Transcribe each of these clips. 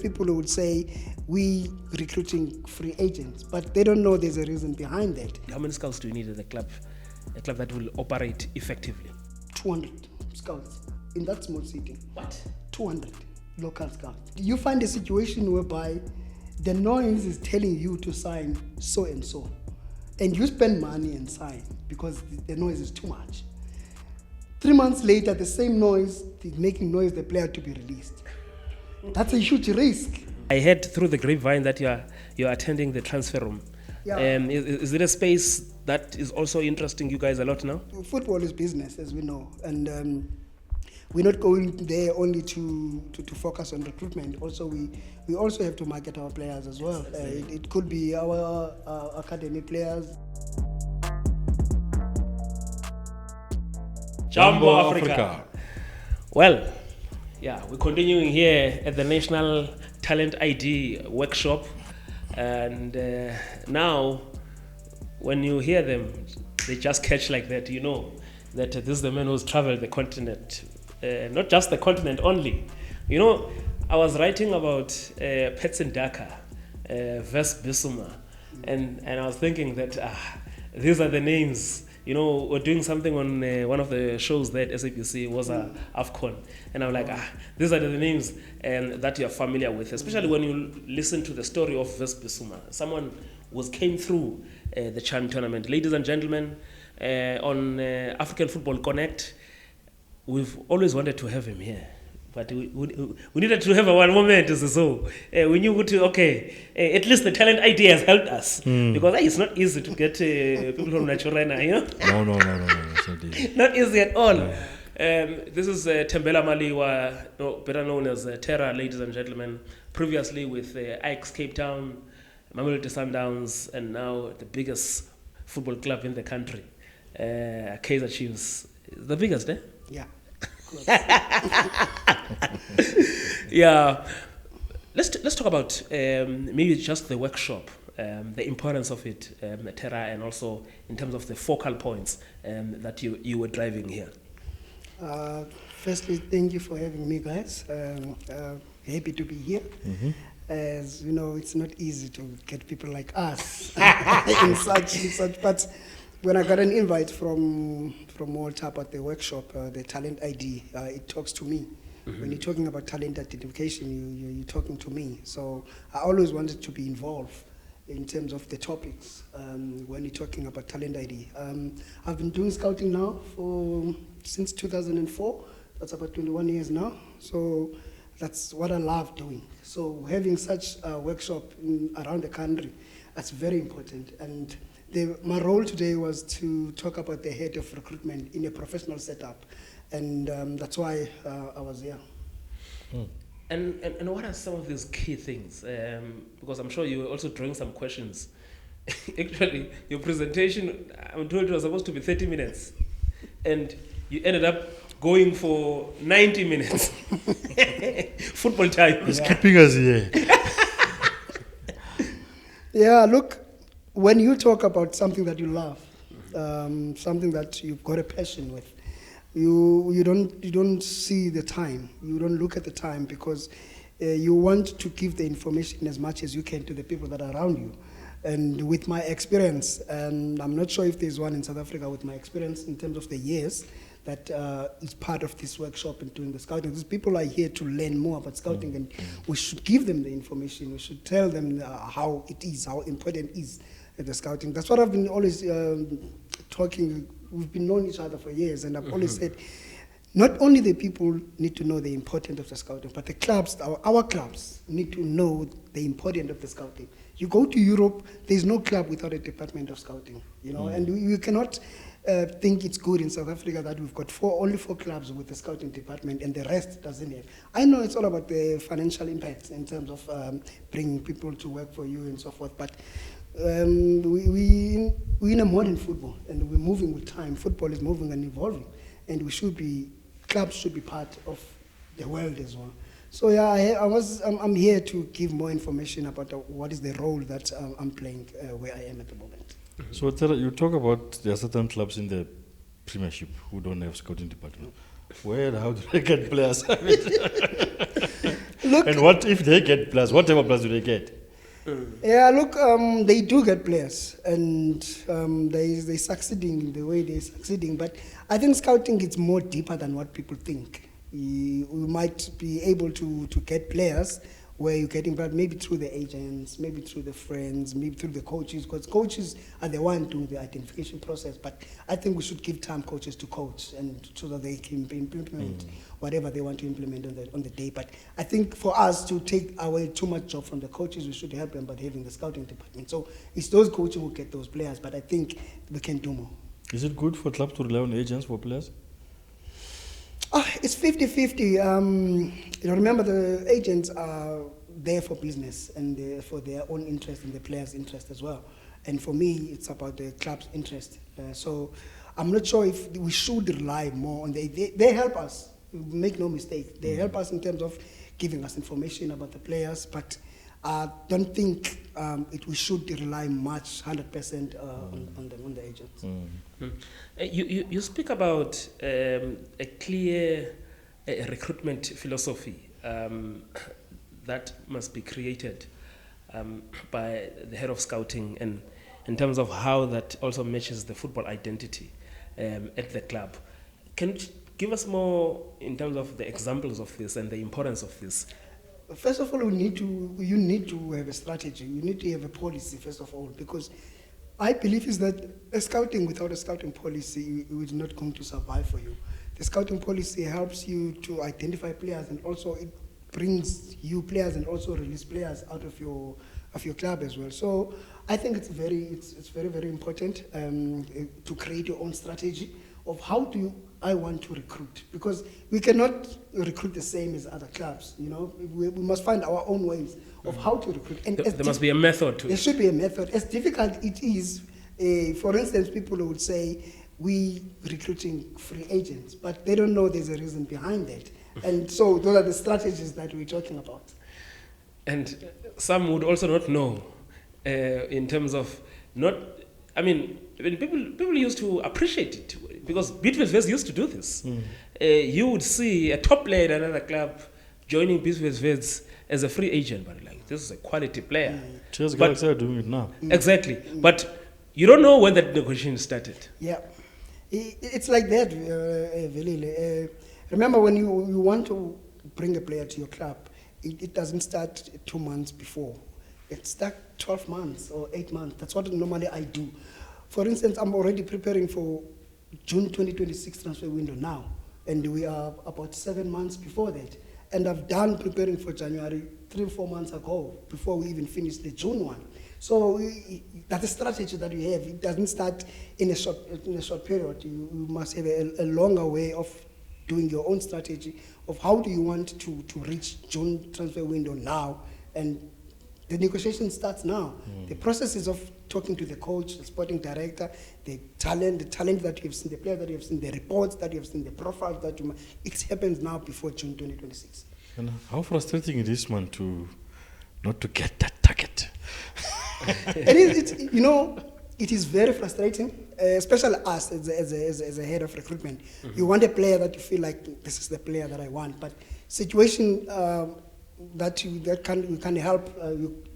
people who would say we recruiting free agents, but they don't know there's a reason behind that. How many scouts do you need at the club? A club that will operate effectively? 200 scouts in that small city. What? 200 local scouts. You find a situation whereby the noise is telling you to sign so and so, and you spend money and sign because the noise is too much. 3 months later, the same noise is making noise the player to be released. That's a huge risk. I heard through the grapevine that you're attending the TransferRoom. Yeah. Is it a space that is also interesting you guys a lot now? Football is business, as we know, and we're not going there only to focus on recruitment. Also, we also have to market our players as well. It could be our academy players. Jumbo Africa. Well, yeah, we're continuing here at the National Talent ID workshop, and now when you hear them, they just catch like that. You know that this is the man who's traveled the continent, not just the continent only. You know, I was writing about Petson Daka, Ves Bissouma, and I was thinking that these are the names. You know, we're doing something on one of the shows there at SABC was AFCON. And I'm like, these are the names that you're familiar with, especially when you listen to the story of Ves Bissouma. Someone came through the Chan tournament. Ladies and gentlemen, on African Football Connect, we've always wanted to have him here. But we needed to have a one moment. So we knew at least the talent ID has helped us. Because it's not easy to get people from Naturena, you know? No, it's not easy. Not easy at all. No. This is Tera Maliwa, better known as Tera, ladies and gentlemen. Previously with Ajax Cape Town, Mamelodi Sundowns, and now the biggest football club in the country, Kaizer Chiefs. The biggest, eh? Yeah. Yeah, let's talk about maybe just the workshop, the importance of it, Tera, and also in terms of the focal points that you were driving here. Firstly, thank you for having me, guys. Happy to be here. Mm-hmm. As you know, it's not easy to get people like us in such. But when I got an invite from Walter at the workshop, the talent ID, it talks to me. Mm-hmm. When you're talking about talent identification, you're talking to me. So I always wanted to be involved in terms of the topics when you're talking about talent ID. I've been doing scouting now since 2004. That's about 21 years now. So that's what I love doing. So having such a workshop around the country, that's very important. And my role today was to talk about the head of recruitment in a professional setup, and that's why I was here. And what are some of these key things? Because I'm sure you were also drawing some questions. Actually, your presentation, I'm told it was supposed to be 30 minutes, and you ended up going for 90 minutes. Football time. He's keeping us here. Yeah, look. When you talk about something that you love, something that you've got a passion with, you don't see the time. You don't look at the time because you want to give the information as much as you can to the people that are around you. And with my experience, and I'm not sure if there's one in South Africa with my experience in terms of the years that is part of this workshop and doing the scouting. These people are here to learn more about scouting, and we should give them the information. We should tell them how it is, how important it is. The scouting. That's what I've been always talking. We've been knowing each other for years, and I've always said, not only the people need to know the importance of the scouting, but the clubs, our clubs, need to know the importance of the scouting. You go to Europe, there's no club without a department of scouting, you know, and we cannot think it's good in South Africa that we've got only four clubs with the scouting department and the rest doesn't have. I know it's all about the financial impact in terms of bringing people to work for you and so forth, but we're in a modern football and we're moving with time. Football is moving and evolving, and clubs should be part of the world as well. So yeah, I'm here to give more information about what is the role that I'm playing where I am at the moment. So Tera, you talk about there are certain clubs in the Premiership who don't have scouting department. Where, how do they get players? Look, And what if they get players? What type of players do they get? yeah, look, they do get players, and they succeeding in the way they're succeeding. But I think scouting is more deeper than what people think. We might be able to get players where you're getting, but maybe through the agents, maybe through the friends, maybe through the coaches, because coaches are the one doing the identification process. But I think we should give time coaches to coach, and so that they can implement whatever they want to implement on the day. But I think for us to take away too much job from the coaches, we should help them by having the scouting department. So it's those coaches who get those players, but I think we can do more. Is it good for clubs to rely on agents for players? It's 50-50. Remember, the agents are there for business and for their own interest and the players' interest as well. And for me, it's about the club's interest. So I'm not sure if we should rely more on they help us, make no mistake. They help us in terms of giving us information about the players, but I don't think we should rely much, 100% on the agents. You speak about a clear recruitment philosophy that must be created by the head of scouting, and in terms of how that also matches the football identity at the club. Can you give us more in terms of the examples of this and the importance of this? First of all, you need to have a strategy. You need to have a policy, first of all, because I believe is that a scouting without a scouting policy is not going to survive for you. The scouting policy helps you to identify players, and also it brings you players and also release players out of your club as well. So I think it's very very important to create your own strategy of how do I want to recruit, because we cannot recruit the same as other clubs. We must find our own ways of how to recruit. And there must be a method to it. There should be a method. As difficult it is, for instance, people would say we recruiting free agents, but they don't know there's a reason behind that. And so those are the strategies that we're talking about. And some would also not know in terms of not. I mean, when people used to appreciate it, because Beatrice used to do this. You would see a top player at another club joining Beatrice as a free agent, but like, this is a quality player. Cheers, Galaxy are doing it now. Exactly. But you don't know when that negotiation started. Yeah. It's like that, Velile. Remember, when you want to bring a player to your club, it doesn't start 2 months before. It starts 12 months or 8 months. That's what normally I do. For instance, I'm already preparing for June 2026 transfer window now, and we are about 7 months before that. And I've done preparing for January 3 or 4 months ago, before we even finished the June one. So that's a strategy that we have. It doesn't start in a short period. You must have a longer way of doing your own strategy of how do you want to reach June transfer window now, and the negotiation starts now. The processes of talking to the coach, the sporting director, the talent that you have seen, the player that you have seen, the reports that you have seen, the profiles that it happens now before June 2026. And how frustrating it is, man, not to get that target. It is very frustrating, especially us as a head of recruitment. You want a player that you feel like this is the player that I want, but situation you can't help,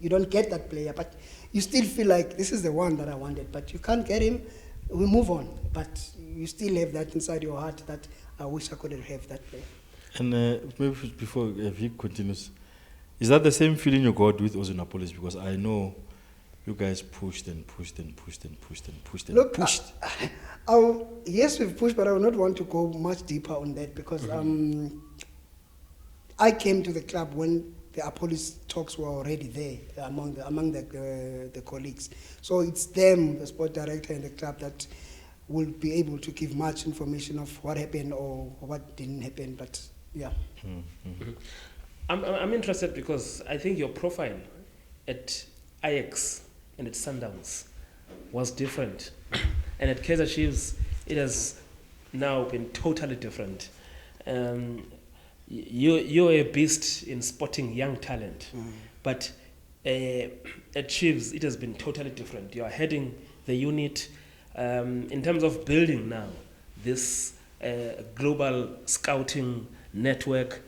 you don't get that player, but you still feel like this is the one that I wanted, but you can't get him. We move on, but you still have that inside your heart that I wish I could have that player. And maybe before Vic continues, is that the same feeling you got with Ozinapolis? Because I know you guys pushed and pushed and pushed and pushed and pushed and Look, pushed. Yes, we've pushed, but I would not want to go much deeper on that, because I came to the club when the Apolis talks were already there among the colleagues. So it's them, the sport director and the club, that will be able to give much information of what happened or what didn't happen. But yeah. I'm interested because I think your profile at Ajax and at Sundowns was different, and at Kaizer Chiefs it has now been totally different. You're a beast in spotting young talent, but at Chiefs it has been totally different. You are heading the unit in terms of building now this global scouting network.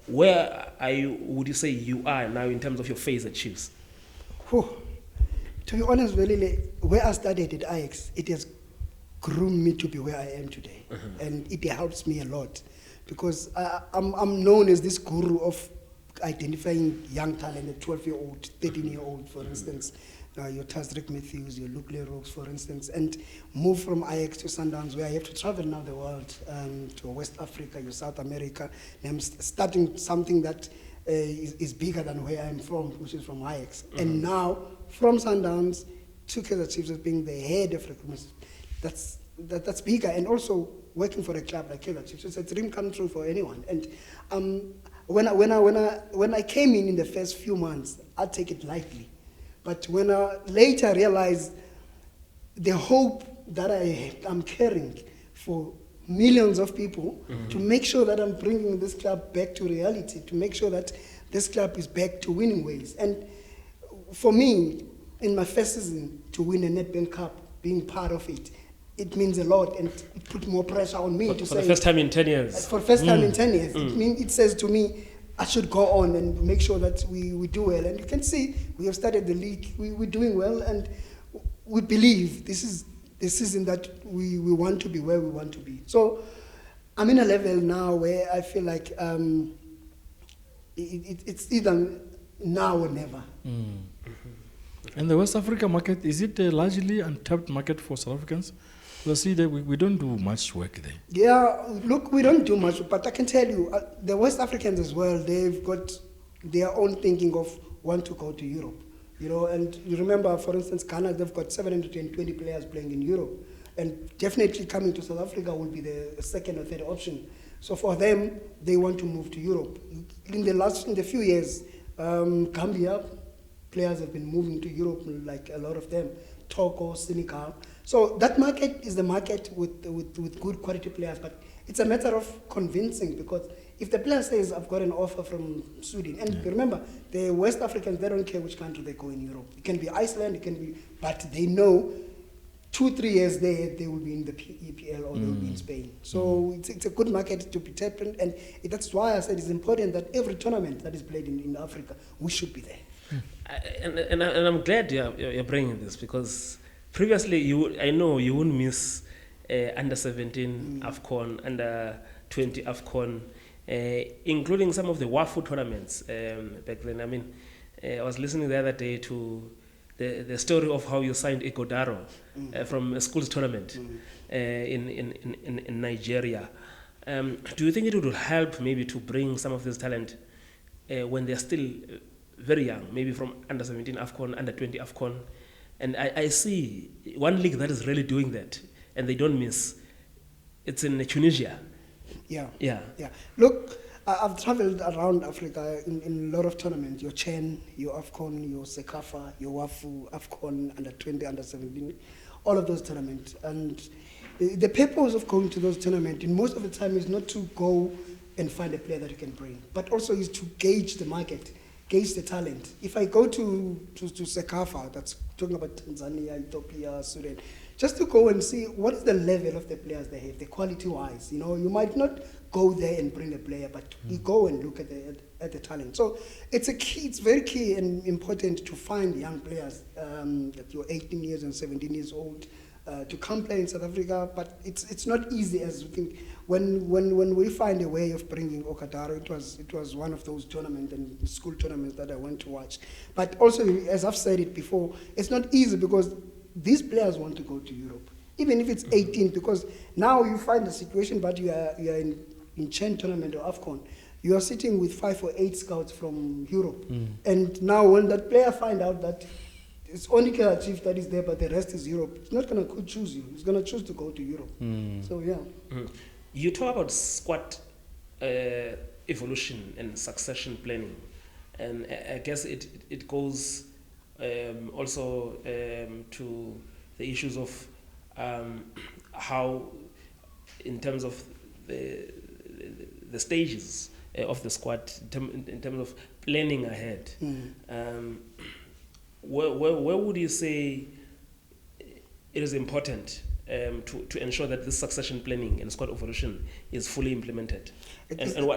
Where are you? Would you say you are now in terms of your phase at Chiefs? Whew. To be honest, really, where I started at Ajax, it has groomed me to be where I am today, and it helps me a lot because I'm known as this guru of identifying young talent, a 12-year-old, 13-year-old, for instance. Your Tasric Matthews, your Luke Leroux, for instance, and move from Ajax to Sundowns, where I have to travel now the world, to West Africa, your South America. And I'm starting something that is bigger than where I'm from, which is from Ajax. And now, from Sundowns to Kaizer Chiefs as being the head of recruitment, that's bigger. And also working for a club like Kaizer Chiefs, it's a dream come true for anyone. And when I came in the first few months, I take it lightly. But when I later realized the hope that I'm carrying for millions of people to make sure that I'm bringing this club back to reality, to make sure that this club is back to winning ways. And for me, in my first season, to win a Nedbank Cup, being part of it, it means a lot, and it put more pressure on me to say... For the first time in 10 years. For the first time in 10 years. It says to me, I should go on and make sure that we do well. And you can see we have started the league. We're doing well, and we believe this is the season that we want to be where we want to be. So I'm in a level now where I feel like it's either now or never. And the West Africa market, is it a largely untapped market for South Africans? Because see, that we don't do much work there. Yeah, look, we don't do much, but I can tell you, the West Africans as well, they've got their own thinking of want to go to Europe. You know, and you remember, for instance, Ghana, they've got 720 players playing in Europe. And definitely coming to South Africa will be the second or third option. So for them, they want to move to Europe. In the few years, Gambia, players have been moving to Europe, like a lot of them, Togo, Senegal. So that market is the market with good quality players, but it's a matter of convincing, because if the player says, I've got an offer from Sweden, and remember, the West Africans, they don't care which country they go in Europe. It can be Iceland, it can be, but they know 2-3 years there, they will be in the EPL or they will be in Spain. So it's a good market to be tapped in, and that's why I said it's important that every tournament that is played in Africa, we should be there. And I'm glad you're bringing this, because previously I know you wouldn't miss under 17 AFCON, under 20 AFCON, including some of the WAFU tournaments back then. I mean, I was listening the other day to the story of how you signed Igodaro from a schools tournament in Nigeria. Do you think it would help maybe to bring some of this talent when they're still very young, maybe from under 17 AFCON, under 20 AFCON? And I see one league that is really doing that, and they don't miss. It's in Tunisia. Yeah. Look, I've traveled around Africa in a lot of tournaments. Your Chen, your AFCON, your Sekafa, your WAFU, AFCON, under 20, under 17, all of those tournaments. And the purpose of going to those tournaments, in most of the time, is not to go and find a player that you can bring, but also is to gauge the market, gauge the talent. If I go to Sekafa, that's talking about Tanzania, Ethiopia, Sudan, just to go and see what is the level of the players they have, the quality-wise. You know, you might not go there and bring a player, but you go and look at the talent. So it's very key and important to find young players that you're 18 years and 17 years old to come play in South Africa. But it's not easy as you think. When we find a way of bringing Okadaro, it was one of those tournaments and school tournaments that I went to watch. But also, as I've said it before, it's not easy because these players want to go to Europe, even if it's 18, because now you find a situation, but you are in Chen tournament or AFCON, you are sitting with 5 or 8 scouts from Europe. And now when that player find out that it's only Kaizer Chiefs that is there, but the rest is Europe, it's not going to choose you. It's going to choose to go to Europe. So, yeah. You talk about squad evolution and succession planning, and I guess it goes also to the issues of how, in terms of the stages of the squad, in terms of planning ahead. Where would you say it is important to ensure that this succession planning and squad evolution is fully implemented? And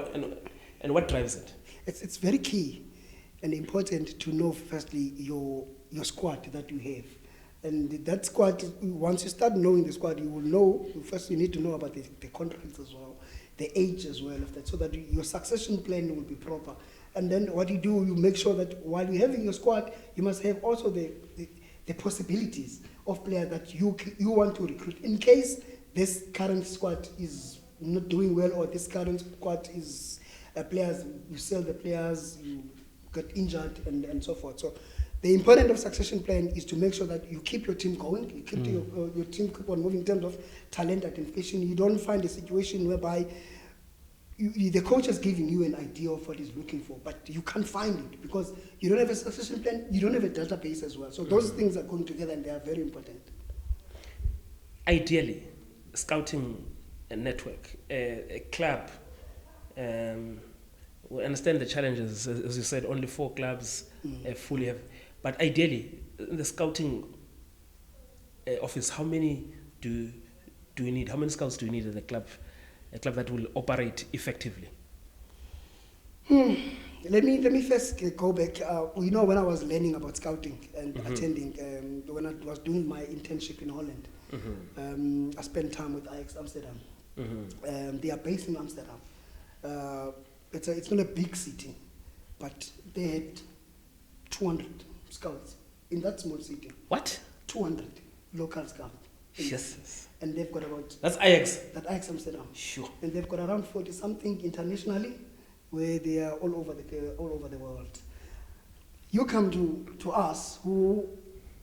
And what drives it? It's very key and important to know firstly your squad that you have. And that squad, once you start knowing the squad, you will know, first you need to know about the contracts as well, the age as well of that, so that your succession plan will be proper. And then what you do, you make sure that while you're having your squad, you must have also the possibilities of players that you want to recruit. In case this current squad is not doing well, or this current squad is players, you sell the players, you get injured and so forth. So the importance of succession plan is to make sure that you keep your team going, you keep your team keep on moving in terms of talent identification. You don't find a situation whereby the coach is giving you an idea of what he's looking for, but you can't find it because you don't have a succession plan, you don't have a database as well. So those things are going together and they are very important. Ideally, scouting a network, a club, we understand the challenges, as you said, only 4 clubs fully have, but ideally, in the scouting office, how many do you need? How many scouts do you need in the club? A club that will operate effectively? Let me first go back. When I was learning about scouting and attending, when I was doing my internship in Holland, I spent time with Ajax Amsterdam. They are based in Amsterdam. It's not a big city, but they had 200 scouts in that small city. What? 200 local scouts. Yes. And they've got about... That's Ajax? That Ajax Amsterdam. Sure. And they've got around 40-something internationally, where they are all over the world. You come to us, who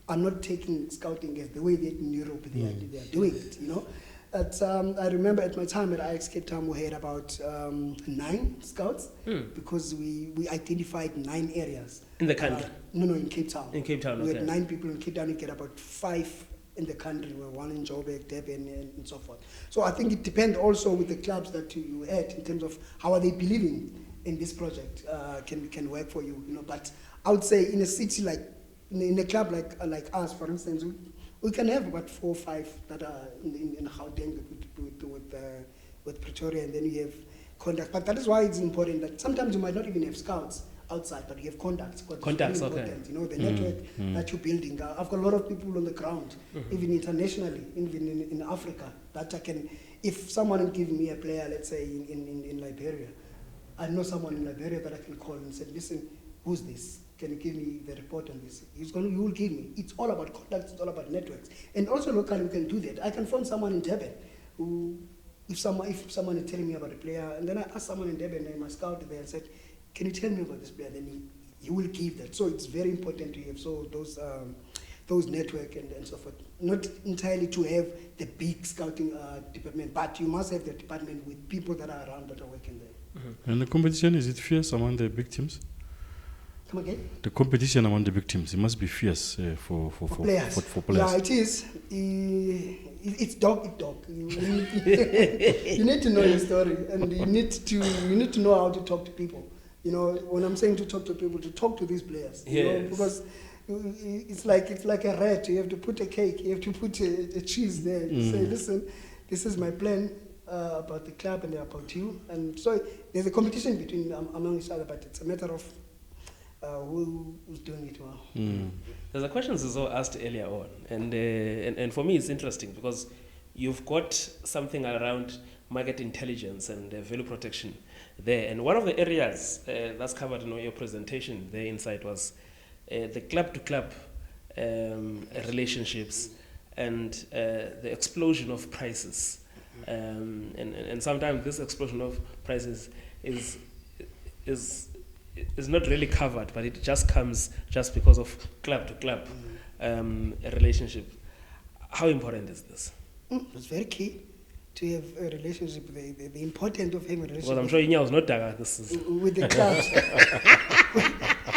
are not taking scouting as the way that in Europe they are doing it, you know. I remember at my time at Ajax Cape Town, we had about 9 scouts because we identified 9 areas. In the country? No, in Cape Town. In Cape Town, We okay. had 9 people in Cape Town. You get about 5 in the country, where 1 in Joburg, Durban, and so forth. So I think it depends also with the clubs that you had in terms of how are they believing in this project can work for you, you know. But I would say in a city like, in a club like us, for instance, we can have about 4 or 5 that are in Gauteng with Pretoria, and then you have contacts. But that is why it's important that sometimes you might not even have scouts outside, but you have contacts. Contacts, really okay. You know, the network that you're building. I've got a lot of people on the ground, even internationally, even in Africa, that I can, if someone will give me a player, let's say in Liberia, I know someone in Liberia that I can call and say, listen, who's this? Can you give me the report on this? He will give me. It's all about contacts, it's all about networks. And also locally we can do that. I can phone someone in Durban who, if someone is telling me about a player, and then I ask someone in Durban, and my scout there and said, can you tell me about this player? Then he will give that. So it's very important to have those network and so forth. Not entirely to have the big scouting department, but you must have the department with people that are around that are working there. And the competition, is it fierce among the big teams? Come again? The competition among the big teams, it must be fierce for players. For players. Yeah, it is. It's dog eat dog. You need to know your story, and you need to know how to talk to people. You know, when I'm saying to talk to people, to talk to these players. You know, because it's like a rat. You have to put a cake. You have to put a cheese there. You say, listen, this is my plan about the club and about you. And so there's a competition between among each other, but it's a matter of who's doing it well. There's a question Zizo asked earlier on, and for me it's interesting because you've got something around market intelligence and value protection there, and one of the areas that's covered in your presentation there inside was the club-to-club relationships and the explosion of prices, and sometimes this explosion of prices is not really covered, but it just comes just because of club-to-club relationship. How important is this? It's very key to have a relationship. The importance of having a relationship. Well, I'm sure Inya was not Daga. This is with the clubs.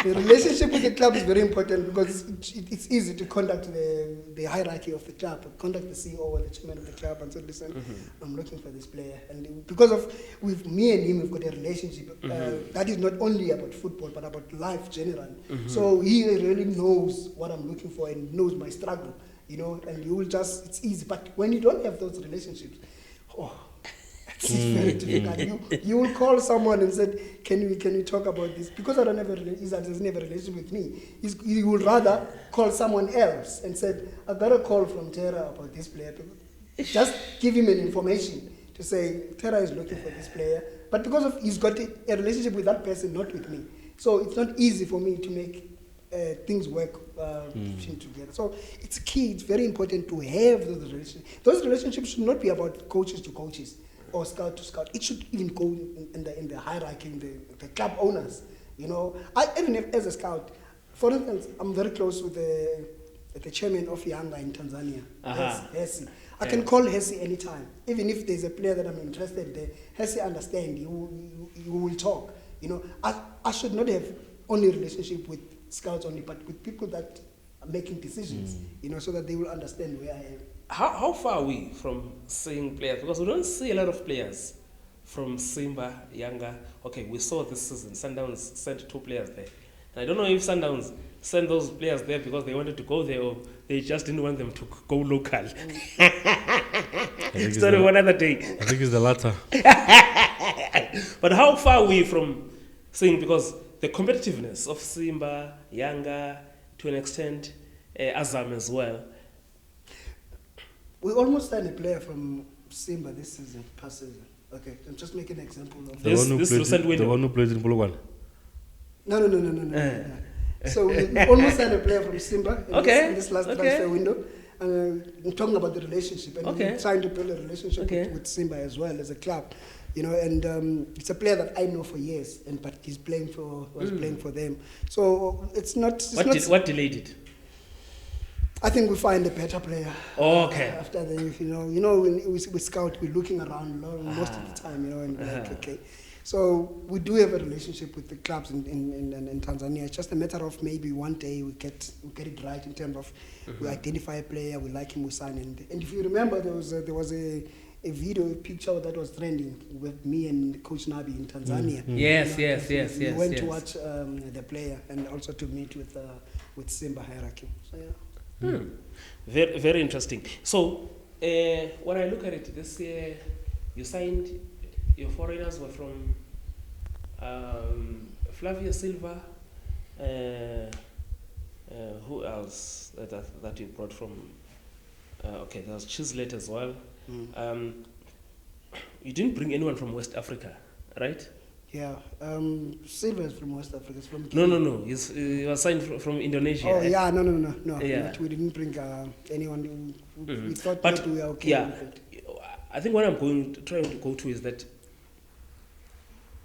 The relationship with the club is very important because it's easy to contact the hierarchy of the club, contact the CEO or the chairman of the club and say, listen, I'm looking for this player. And because of, with me and him, we've got a relationship that is not only about football, but about life generally. So he really knows what I'm looking for and knows my struggle, you know, and you will just, it's easy. But when you don't have those relationships, It's very difficult. You will call someone and said, can we talk about this? Because I don't have doesn't have a relationship with me. He would rather call someone else and said, I got a call from Tera about this player. Just give him an information to say, Tera is looking for this player. But because of he's got a relationship with that person, not with me. So it's not easy for me to make things work together. So it's key. It's very important to have those relationships. Those relationships should not be about coaches to coaches or scout to scout. It should even go in the hierarchy, in the club owners. You know, even as a scout, for instance, I'm very close with the chairman of Yanga in Tanzania, Hesi. I can call Hesi anytime, even if there's a player that I'm interested in. Hesi understand. You will talk. You know, I should not have only relationship with scouts only, but with people that are making decisions. You know, so that they will understand where I am. How far are we from seeing players? Because we don't see a lot of players from Simba, Yanga. Okay, we saw this season, Sundowns sent 2 players there. And I don't know if Sundowns sent those players there because they wanted to go there or they just didn't want them to go local. Story one other day. I think it's the latter. But how far are we from seeing, because the competitiveness of Simba, Yanga, to an extent, Azam as well. We almost signed a player from Simba this season, past season. Okay, I'm just making an example of this recent window. The one who plays in Polokwane. No. So we almost signed a player from Simba in this last transfer window. I'm talking about the relationship, and we're trying to build a relationship with Simba as well as a club. You know, and it's a player that I know for years, but he's playing playing for them. So it's not. What delayed it? I think we find a better player. Oh, okay. After the, you know, when we scout, we're looking around most of the time, you know, and like, okay. So we do have a relationship with the clubs in Tanzania. It's just a matter of maybe one day we get it right in terms of we identify a player, we like him, we sign him. And if you remember, there was a video, a picture that was trending with me and Coach Nabi in Tanzania. Yes. We went to watch the player and also to meet with Simba hierarchy. So yeah. Very, very interesting. So when I look at it, this year you signed, your foreigners were from Flavia Silva. Who else that you brought from? Okay, there was Chislett as well. You didn't bring anyone from West Africa, right? Yeah, Silva is from West Africa. It's from No. He was signed from Indonesia. Oh, yeah, no. Yeah. We didn't bring anyone. We thought but that we were okay with it. I think what I'm trying to go to is that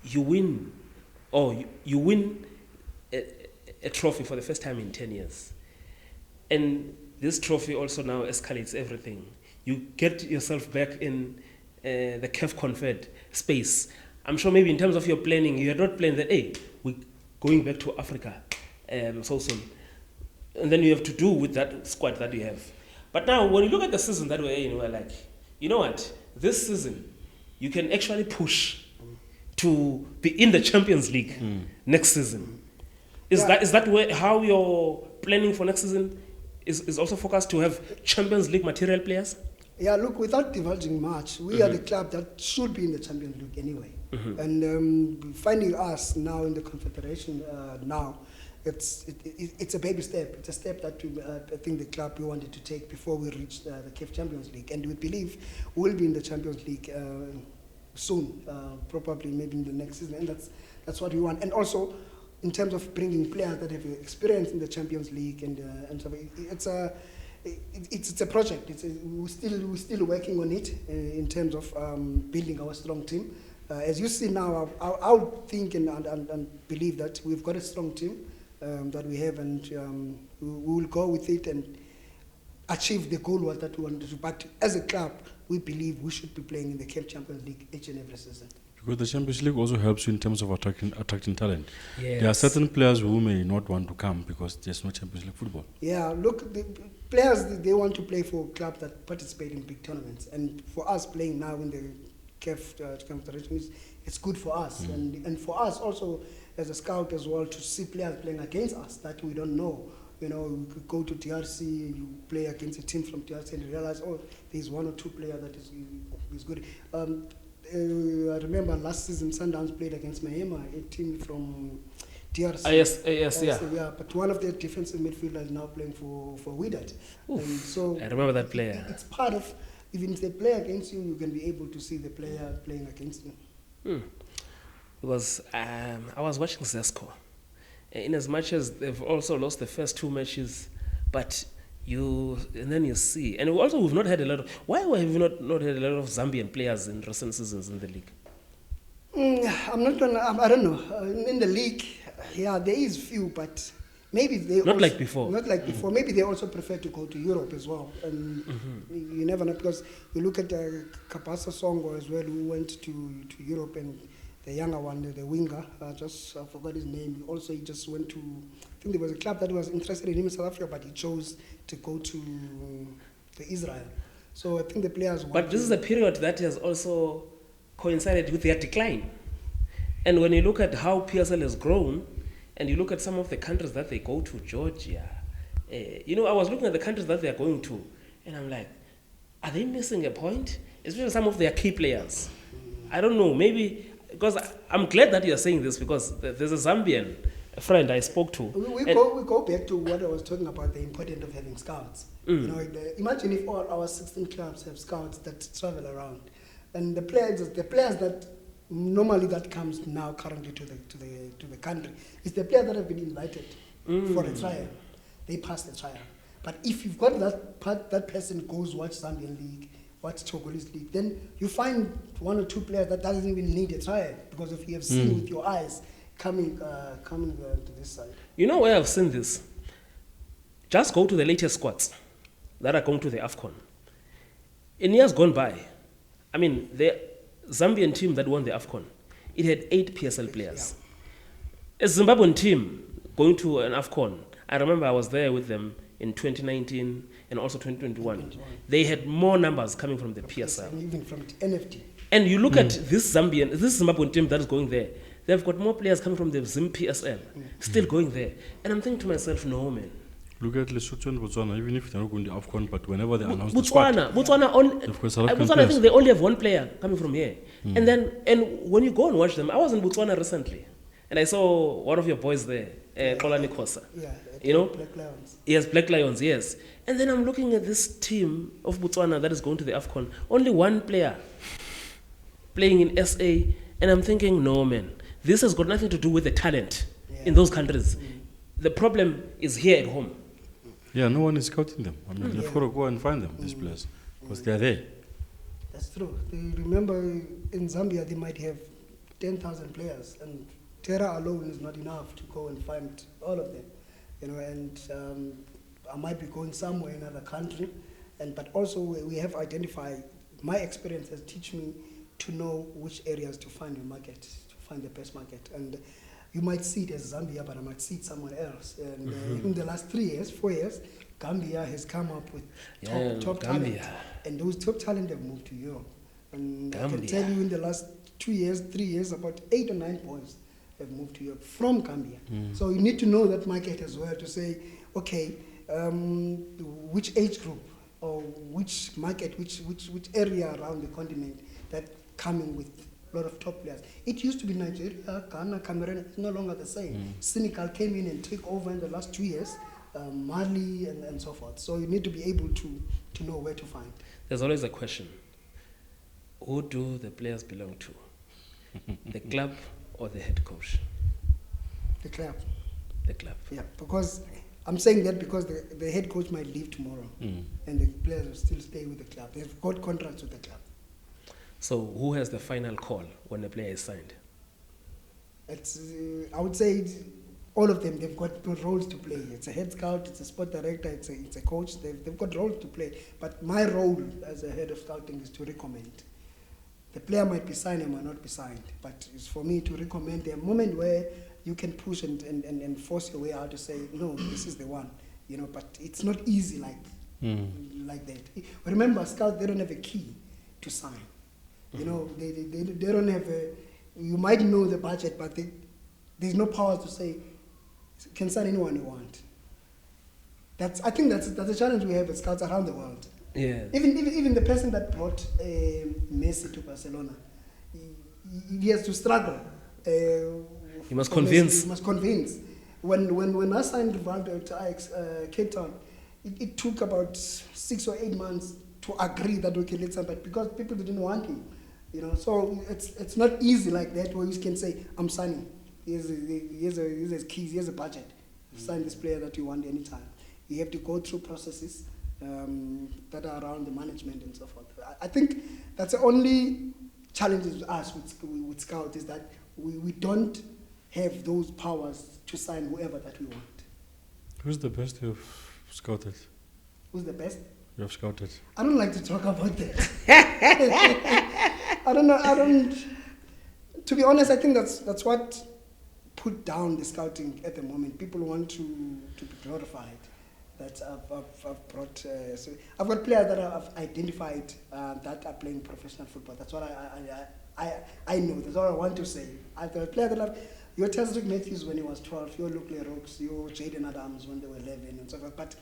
you win a trophy for the first time in 10 years. And this trophy also now escalates everything. You get yourself back in the CAF Confed space. I'm sure maybe in terms of your planning, you had not planned that, hey, we're going back to Africa so soon. And then you have to do with that squad that you have. But now, when you look at the season that we're in, we're like, you know what? This season, you can actually push to be in the Champions League next season. Is that how you're planning for next season is also focused to have Champions League material players? Yeah, look, without divulging much, we are the club that should be in the Champions League anyway. And finding us now in the Confederation it's a baby step. It's a step that I think the club we wanted to take before we reach the CAF Champions League. And we believe we'll be in the Champions League soon, probably maybe in the next season. And that's what we want. And also, in terms of bringing players that have experience in the Champions League, and so it's a project. We're still working on it in terms of building our strong team. As you see now, I would think and believe that we've got a strong team that we have, and we will go with it and achieve the goal that we wanted to. But as a club, we believe we should be playing in the CAF Champions League each and every season. Because the Champions League also helps you in terms of attracting talent. Yes. There are certain players who may not want to come because there's no Champions League football. Yeah, look, the players, they want to play for clubs that participate in big tournaments. And for us playing now in the CAF Confederation, it's good for us. And for us also as a scout as well to see players playing against us that we don't know. You know, we could go to TRC, you play against a team from TRC and realize, oh, there's one or two players that is good. I remember last season Sundowns played against Mahema, a team from DRC. Yeah. But one of their defensive midfielders is now playing for Wydad. And so I remember that player. It's part of, even if they play against you, you can be able to see the player playing against you. Because I was watching Zesco. In as much as they've also lost the first 2 matches, but then you see, and also we've not had a lot of, why have we not had a lot of Zambian players in recent seasons in the league? I don't know. In the league, yeah, there is few, but maybe they Not like before. Not like before. Maybe they also prefer to go to Europe as well. And you never know, because you look at Kapasa Songo as well, who went to Europe, and the younger one, the winger, I forgot his name. He just went to, I think there was a club that was interested in him in South Africa, but he chose to go to Israel. So I think the players. But this is a period that has also coincided with their decline. And when you look at how PSL has grown, and you look at some of the countries that they go to, Georgia, I was looking at the countries that they are going to, and I'm like, are they missing a point? Especially some of their key players. I don't know, maybe, because I'm glad that you're saying this, because there's a Zambian friend I spoke to. We go back to what I was talking about, the importance of having scouts. Imagine if all our 16 clubs have scouts that travel around, and the players that normally that comes now currently to the country, is the players that have been invited for a trial. They pass the trial. But if you've got that person goes watch Zambian League, watch Togolese League, then you find 1 or 2 players that doesn't even need a trial, because if you have seen with your eyes coming to this side. You know where I've seen this? Just go to the latest squads that are going to the AFCON. In years gone by, I mean, the Zambian team that won the AFCON, it had 8 PSL players. Yeah. A Zimbabwean team going to an AFCON, I remember I was there with them in 2019 and also 2021. They had more numbers coming from the PSL. And even from the NFT. And you look at this Zimbabwean team that is going there, they've got more players coming from the Zim PSL, still going there. And I'm thinking to myself, no, man. Look at Lesotho and Botswana, even if they're not going to AFCON, but whenever they announce Botswana, I think they only have 1 player coming from here. And when you go and watch them, I was in Botswana recently, and I saw one of your boys there, Kolani Kosa. Yeah, Black Lions. Yes, Black Lions, yes. And then I'm looking at this team of Botswana that is going to the AFCON, only 1 player playing in SA, and I'm thinking, no, man, this has got nothing to do with the talent in those countries. The problem is here at home. Yeah, no one is scouting them. I mean, you've got to go and find them, these players, because they're there. That's true. Remember, in Zambia, they might have 10,000 players, and Tera alone is not enough to go and find all of them. And I might be going somewhere in another country, but also we have identified, my experience has taught me to know which areas to find your market, to find the best market. And you might see it as Zambia, but I might see it somewhere else. And in the last 4 years, Gambia has come up with top talent. And those top talent have moved to Europe. And Gambia. I can tell you in the last 2 years, 3 years, about 8 or 9 boys have moved to Europe from Gambia. So you need to know that market as well to say, okay, which age group or which market, which area around the continent that coming with a lot of top players. It used to be Nigeria, Ghana, Cameroon. It's no longer the same. Senegal came in and took over in the last 2 years, Mali and so forth. So you need to be able to know where to find. There's always a question. Who do the players belong to? The club or the head coach? The club. The club. Yeah, because I'm saying that because the head coach might leave tomorrow and the players will still stay with the club. They've got contracts with the club. So who has the final call when a player is signed? It's I would say all of them. They've got roles to play. It's a head scout, it's a sport director, it's a coach. They've got roles to play. But my role as a head of scouting is to recommend. The player might be signed and might not be signed, but it's for me to recommend a moment where you can push and force your way out to say, no, this is the one. But it's not easy like that. Remember, scouts, they don't have a key to sign. They don't have you might know the budget, but there's no power to say, can sign anyone you want. I think that's a challenge we have as scouts around the world. Yeah. Even the person that brought Messi to Barcelona, he has to struggle. He must convince. He must convince. When I signed Rivaldo to Ajax, Cape Town, it took about 6 or 8 months to agree that okay, let's sign, but because people didn't want him, you know. So it's not easy like that where you can say I'm signing. Here's his keys. Here's a budget. Sign this player that you want anytime. You have to go through processes that are around the management and so forth. I think that's the only challenge with us with Scout is that we don't have those powers to sign whoever that we want. Who's the best you've scouted? Who's the best? You have scouted. I don't like to talk about that. I don't know. To be honest, I think that's what put down the scouting at the moment. People want to be glorified. That I've brought. So I've got players that I've identified that are playing professional football. That's what I know. That's all I want to say. I've got a player that I've. Your Tezrick Matthews when he was 12, your Luke Leroux, your Jaden Adams when they were 11 and so forth. But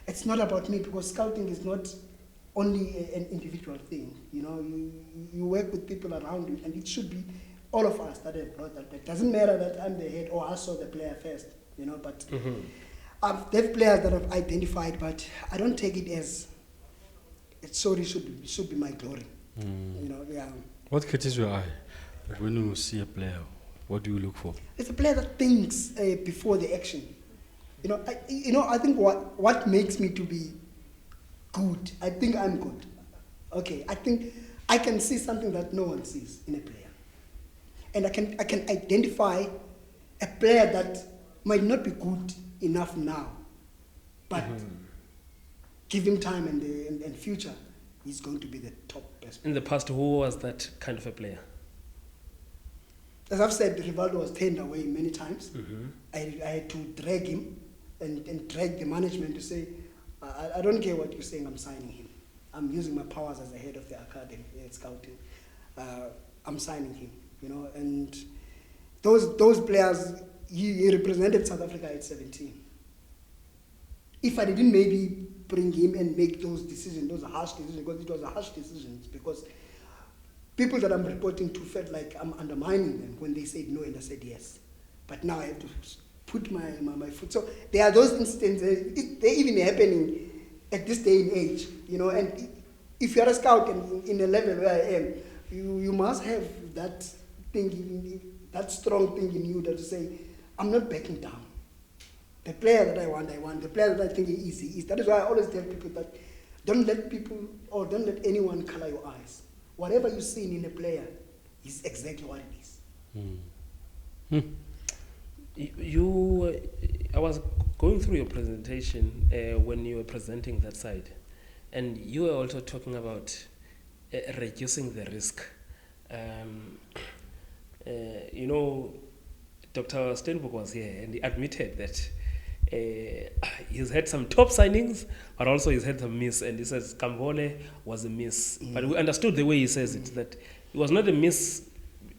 it's not about me because scouting is not only an individual thing. You know, you work with people around you, and it should be all of us that have brought that. It doesn't matter that I'm the head or I saw the player first, you know, but there are players that I've identified, but I don't take it as it should be my glory. You know, yeah. What catches your eye? Like when you see a player, what do you look for? It's a player that thinks before the action. You know, I think what makes me to be good, I think I'm good. Okay, I think I can see something that no one sees in a player. And I can identify a player that might not be good enough now, but give him time and future, he's going to be the top best. In the past, who was that kind of a player? As I've said, Rivaldo was turned away many times. I had to drag him and drag the management to say, I don't care what you're saying, I'm signing him. I'm using my powers as the head of the academy at scouting. I'm signing him, you know. And those players, he represented South Africa at 17. If I didn't maybe bring him and make those decisions, those harsh decisions, because it was a harsh decisions, because people that I'm reporting to felt like I'm undermining them when they said no and I said yes. But now I have to put my foot. So there are those instances, they're even happening at this day and age, you know. And if you're a scout and in a level where I am, you must have that thing, that strong thing in you that to say, I'm not backing down. The player that I want. The player that I think is easy. That is why I always tell people that don't let anyone color your eyes. Whatever you see in a player is exactly what it is. I was going through your presentation when you were presenting that side, and you were also talking about reducing the risk. You know, Dr. Steinberg was here, and he admitted that he's had some top signings, but also he's had some miss, and he says Kambole was a miss. But we understood the way he says it, that it was not a miss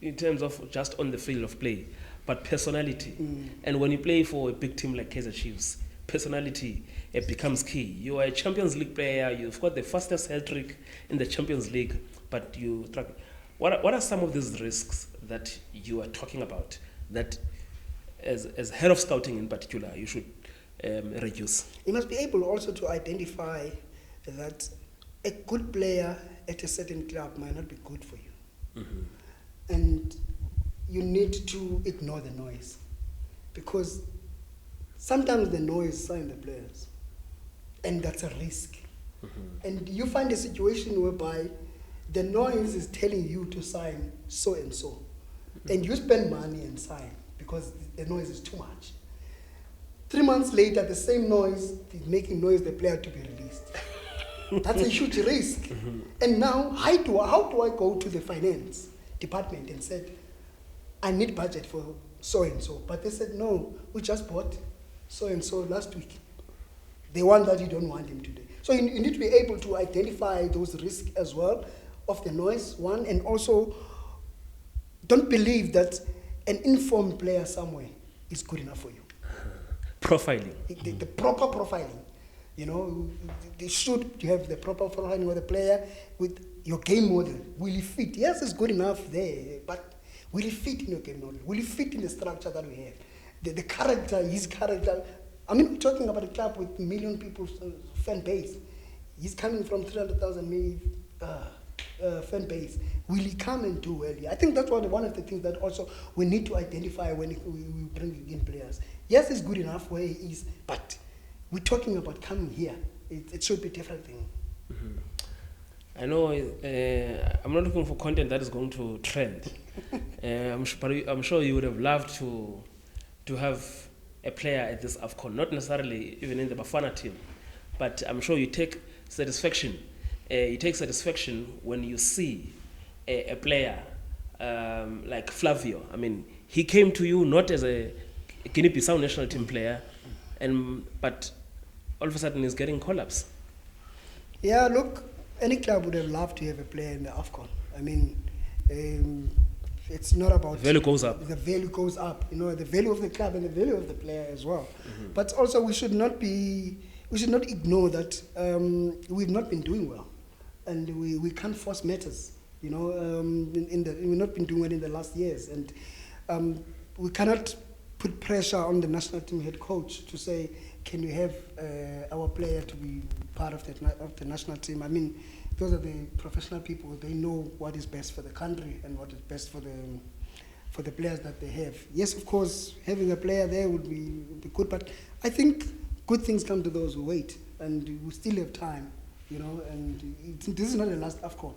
in terms of just on the field of play, but personality. And when you play for a big team like Kaizer Chiefs, personality becomes key. You are a Champions League player, you've got the fastest hat-trick in the Champions League, but you struggle. What are some of these risks that you are talking about that as head of scouting in particular, you should reduce? You must be able also to identify that a good player at a certain club might not be good for you. And you need to ignore the noise, because sometimes the noise signs the players, and that's a risk. And you find a situation whereby the noise is telling you to sign so and so, and you spend money and sign because the noise is too much. 3 months later, the same noise is making noise the player to be released. That's a huge risk. And now, how do I go to the finance department and said, I need budget for so and so? But they said, no, we just bought so and so last week. They want that, you don't want him today. So you need to be able to identify those risks as well of the noise, one, and also don't believe that an informed player somewhere is good enough for you. Profiling. The proper profiling. You know, they should have the proper following of the player with your game model. Will he fit? Yes, it's good enough there, but will he fit in your game model? Will he fit in the structure that we have? The character, his character. I mean, we're talking about a club with million people fan base. He's coming from 300,000 fan base. Will he come and do well? I think that's one of the things that also we need to identify when we bring in players. Yes, he's good enough where he is, but we're talking about coming here. It should be a different thing. Mm-hmm. I know I'm not looking for content that is going to trend. I'm sure you would have loved to have a player at this AFCON, not necessarily even in the Bafana team, but I'm sure you take satisfaction. You take satisfaction when you see a player like Flavio. I mean, he came to you not as a Guinea-Bissau national team player, but all of a sudden he's getting call-ups. Yeah, look, any club would have loved to have a player in the AFCON. I mean, it's not about... The value goes up. The value goes up. You know, the value of the club and the value of the player as well. Mm-hmm. But also we should not ignore that we've not been doing well. And we can't force matters. You know, we've not been doing well in the last years. And we cannot put pressure on the national team head coach to say, can we have our player to be part of the national team? I mean, those are the professional people. They know what is best for the country and what is best for the players that they have. Yes, of course, having a player there would be good, but I think good things come to those who wait, and we still have time, you know, and this is not the last AFCON.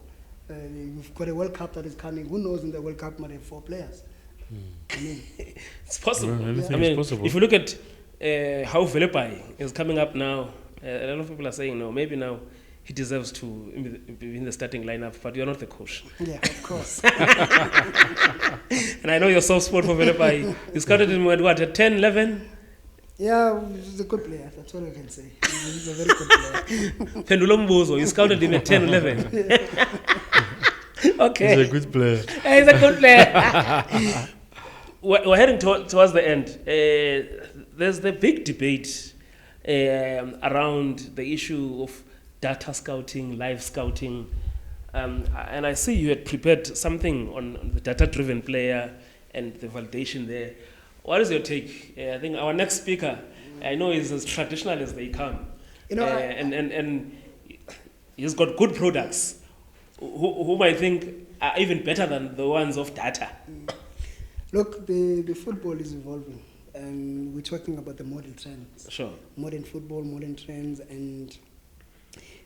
We've got a World Cup that is coming. Who knows, in the World Cup might have 4 players. I mean, it's possible. Anything I mean, is possible. if you look at how Velepai is coming up now, a lot of people are saying, no, maybe now he deserves to be in the starting lineup, but you're not the coach. Yeah, of course. And I know your soft spot for Velepai. You scouted him at what, at 10, 11? Yeah, he's a good player. That's what I can say. He's a very good player. Pendulo Mbuzo, you scouted him at 10, 11. Okay. He's a good player. He's a good player. We're heading towards the end. There's the big debate around the issue of data scouting, live scouting. And I see you had prepared something on the data-driven player and the validation there. What is your take? I think our next speaker, I know, is as traditional as they come. You know, and he's got good products, whom I think are even better than the ones of data. Look, the football is evolving, and we're talking about the modern trends. Sure. Modern football, modern trends, and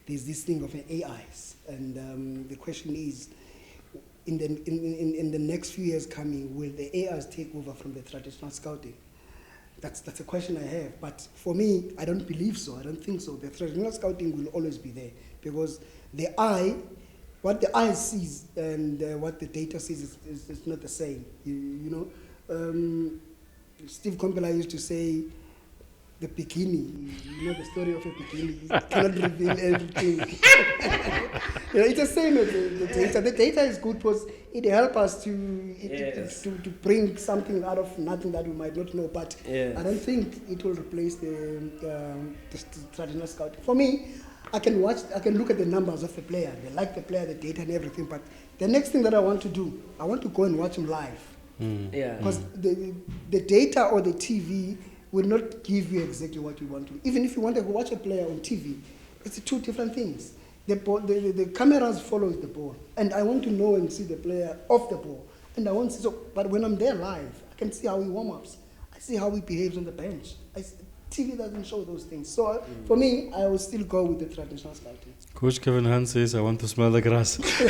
there's this thing of AIs. And the question is, in the next few years coming, will the AIs take over from the traditional scouting? That's a question I have. But for me, I don't believe so. I don't think so. The traditional scouting will always be there, because what the eye sees and what the data sees is not the same. You know, Steve Kompela used to say, the bikini, you know the story of a bikini, it cannot reveal everything. You know, it's the same with the data. The data is good because it helps us to bring something out of nothing that we might not know, but I don't think it will replace the traditional scouting. For me, I can look at the numbers of the player. They like the player, the data and everything, but the next thing that I want to do, I want to go and watch him live. Because the data or the TV will not give you exactly what you want to. Even if you want to watch a player on TV, it's 2 different things. The cameras follow the ball, and I want to know and see the player off the ball. And I want to see, but when I'm there live, I can see how he warm-ups. I see how he behaves on the bench. TV doesn't show those things. So for me, I will still go with the traditional scouting. Coach Kevin Hunt says, I want to smell the grass. It's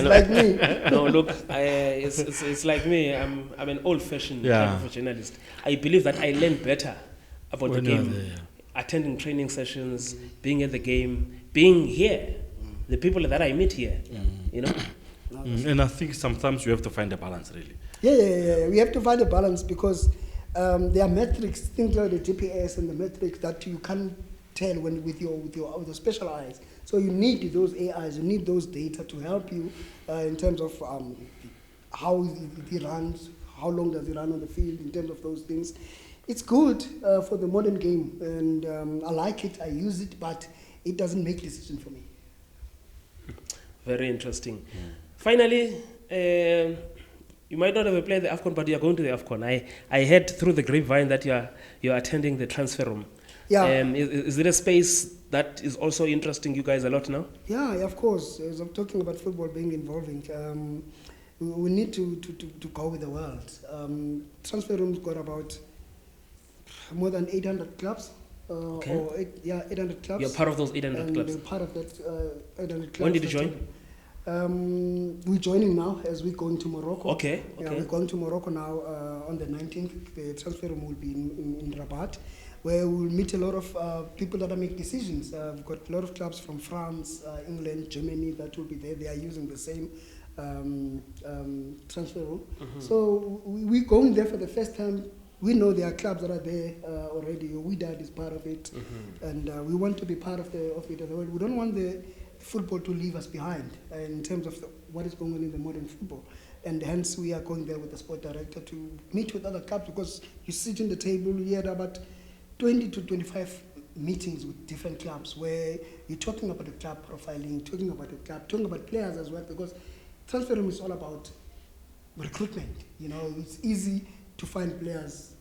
like me. No, look, it's like me. I'm an old-fashioned type of journalist. I believe that I learn better about the game, attending training sessions, being at the game, being here, the people that I meet here, you know. And I think sometimes you have to find a balance, really. Yeah. We have to find a balance, because there are metrics, things like the GPS and the metrics that you can't tell with your special eyes. So you need those AIs, you need those data to help you in terms of how he runs, how long does he run on the field, in terms of those things. It's good for the modern game, and I like it. I use it, but it doesn't make decisions for me. Very interesting. Finally, you might not have played the AFCON, but you are going to the AFCON. I heard through the grapevine that you are attending the TransferRoom. Yeah. Is it a space that is also interesting you guys a lot now? Yeah, of course. As I'm talking about football being involving, we need to go with the world. TransferRoom's got about more than 800 clubs. Okay. 800 clubs. You're part of those 800 and clubs. we're part of that 800 clubs. When did you join? We're joining now as we're going to Morocco. Okay. Yeah, we're going to Morocco now on the 19th. The TransferRoom will be in Rabat, where we'll meet a lot of people that make decisions. We've got a lot of clubs from France, England, Germany that will be there. They are using the same TransferRoom. So we're going there for the first time. We know there are clubs that are there already. Wydad is part of it, and we want to be part of it as well. We don't want the football to leave us behind in terms of what is going on in the modern football, and hence we are going there with the sport director to meet with other clubs, because you sit in the table, you had about 20 to 25 meetings with different clubs where you're talking about the club profiling, talking about the club, talking about players as well, because TransferRoom is all about recruitment. You know, it's easy to find players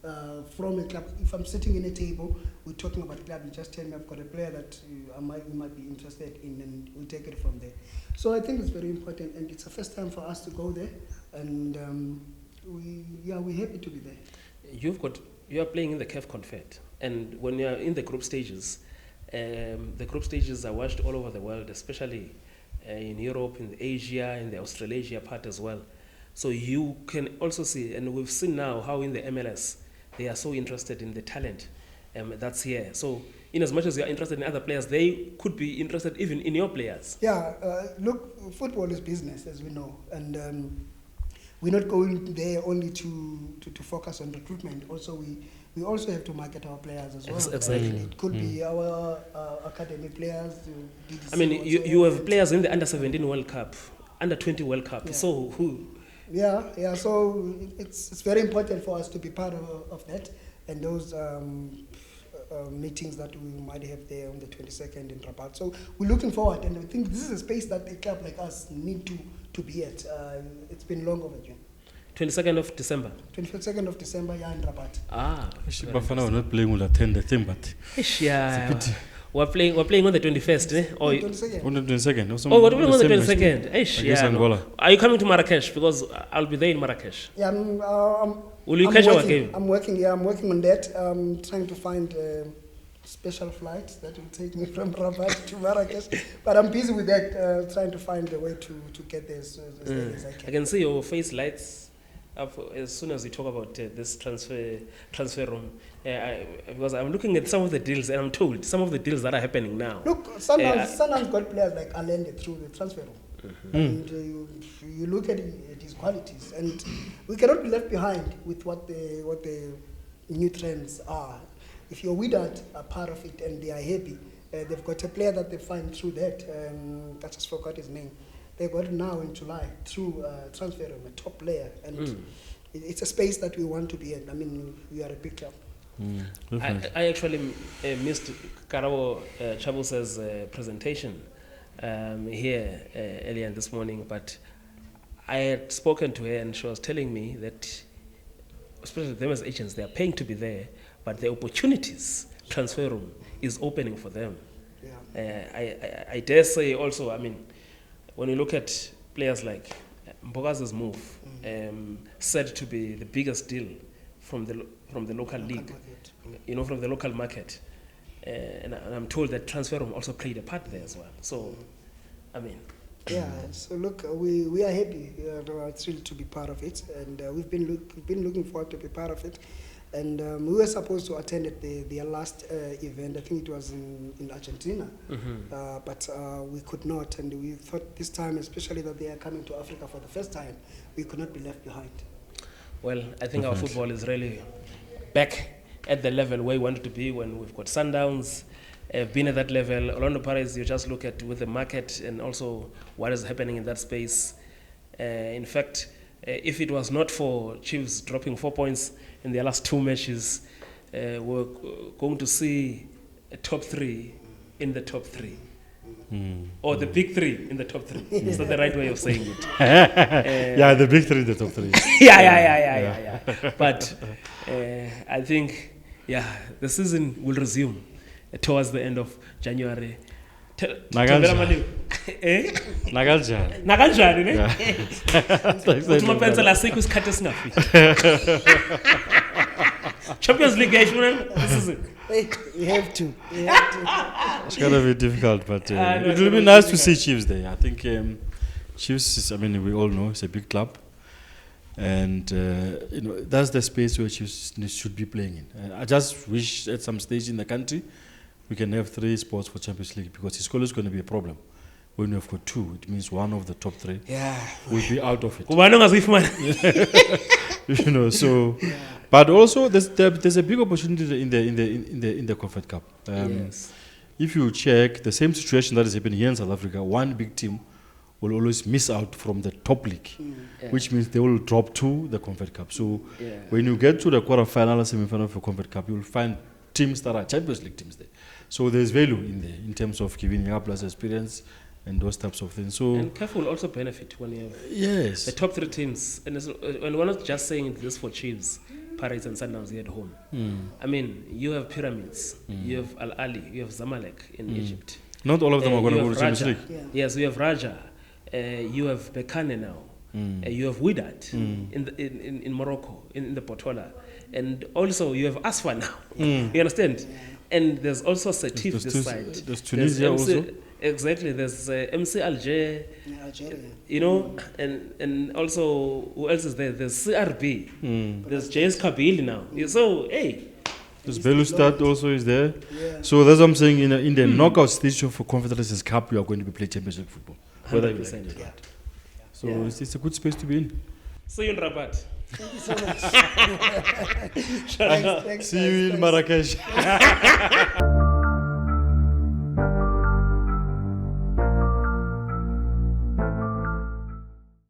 from a club. If I'm sitting in a table, we're talking about a club, you just tell me I've got a player that you might be interested in, and we take it from there. So I think it's very important, and it's the first time for us to go there, and we're happy to be there. You are playing in the CAF Confed, and when you are in the group stages are watched all over the world, especially in Europe, in Asia, in the Australasia part as well. So you can also see, and we've seen now how in the MLS, they are so interested in the talent that's here. So in as much as you are interested in other players, they could be interested even in your players. Yeah, look, football is business, as we know, and we're not going there only to focus on recruitment. Also, we also have to market our players as well. Exactly. It could be our academy players. I mean, you have players in the Under-17 World Cup, Under-20 World Cup. Yeah. So who? Yeah. So it's very important for us to be part of that, and those meetings that we might have there on the 22nd in Rabat. So we're looking forward, and I think this is a space that a club like us need to be at. It's been long overdue. 22nd of December. 22nd of December, yeah, in Rabat. Bafana were not playing will attend the thing, but Yeah. We're playing on the 21st, eh? Or 22nd. on the 22nd. we're playing on the 22nd. Against Yeah, Angola. Are you coming to Marrakesh? Because I'll be there in Marrakesh. Yeah, Will you I'm catch our working, game? I'm working on that. Trying to find special flights that will take me from Rabat to Marrakesh. But I'm busy with that, trying to find a way to get there as early as I I can. can see your face lights up as soon as you talk about this TransferRoom. Because I'm looking at some of the deals, and I'm told some of the deals that are happening now. Look, Sundowns got players like Allende through the transfer room. And you look at his qualities, and we cannot be left behind with what the new trends are. If you're with that, a part of it, and they are happy, they've got a player that they find through that. I just forgot his name. They got it now in July through TransferRoom, a top player, and it's a space that we want to be in. I mean, we are a big club. I actually missed Karabo Chabusa's presentation here earlier this morning, but I had spoken to her, and she was telling me that, especially them as agents, they are paying to be there, but the opportunities TransferRoom is opening for them. Yeah. I dare say also, I mean, when you look at players like Mbogazi's move, said to be the biggest deal from the local league, Market. from the local market, and I'm told that TransferRoom also played a part there as well. So, I mean, yeah. So look, we are happy, thrilled to be part of it, and we've been looking forward to be part of it. And we were supposed to attend their last event. I think it was in Argentina, but we could not. And we thought this time, especially that they are coming to Africa for the first time, we could not be left behind. Well, I think our football is really back at the level where we wanted to be when we've got Sundowns. Been at that level. Orlando Pirates, you just look at with the market and also what is happening in that space. In fact, if it was not for Chiefs dropping 4 points in their last two matches, we're going to see a top 3 in the top 3. Or the big 3 in the top 3. Is that the right way of saying it? Yeah, the big 3 in the top 3. Yeah. But I think, the season will resume towards the end of January. Tera Maliwa. Nakanjani ne? Uthi mapensela sikho isikhathi esingafi. Champions League this is it. You have to. It's going to be difficult, but it will be nice to see Chiefs there. I think Chiefs is, we all know it's a big club, and that's the space where Chiefs should be playing in. I just wish at some stage in the country we can have 3 spots for Champions League, because it's always going to be a problem. When we've got 2, it means one of the top 3 will be out of it. So, but also there's a big opportunity in the Confed Cup. Yes. If you check the same situation that is happening here in South Africa, one big team will always miss out from the top league, which means they will drop to the Confed Cup. So when you get to the quarter-final or semi-final of the Confed Cup, you will find teams that are Champions League teams there. So there's value in there in terms of giving young players experience and those types of things. So and CAF will also benefit when you have the top 3 teams. And we're not just saying this for Chiefs, Pirates and Sundowns here at home. You have Pyramids, you have Al Ali, you have Zamalek in Egypt. Not all of them are going to go to Champions League. Yes, we have Raja, you have Bekane now, you have Wydad in Morocco, in the Botola, and also you have Asfa now. You understand? And there's also Setif this side. There's Tunisia also. Exactly. There's MC Alger. And also who else is there? There's CRB. There's JS Kabylie now. So there's Belouizdad also is there. So that's what I'm saying. In the knockout stage of Confederations Cup, you are going to be playing Champions League football. 100%. So it's a good space to be in. See you in Rabat. Thank you so much. See you in Marrakesh.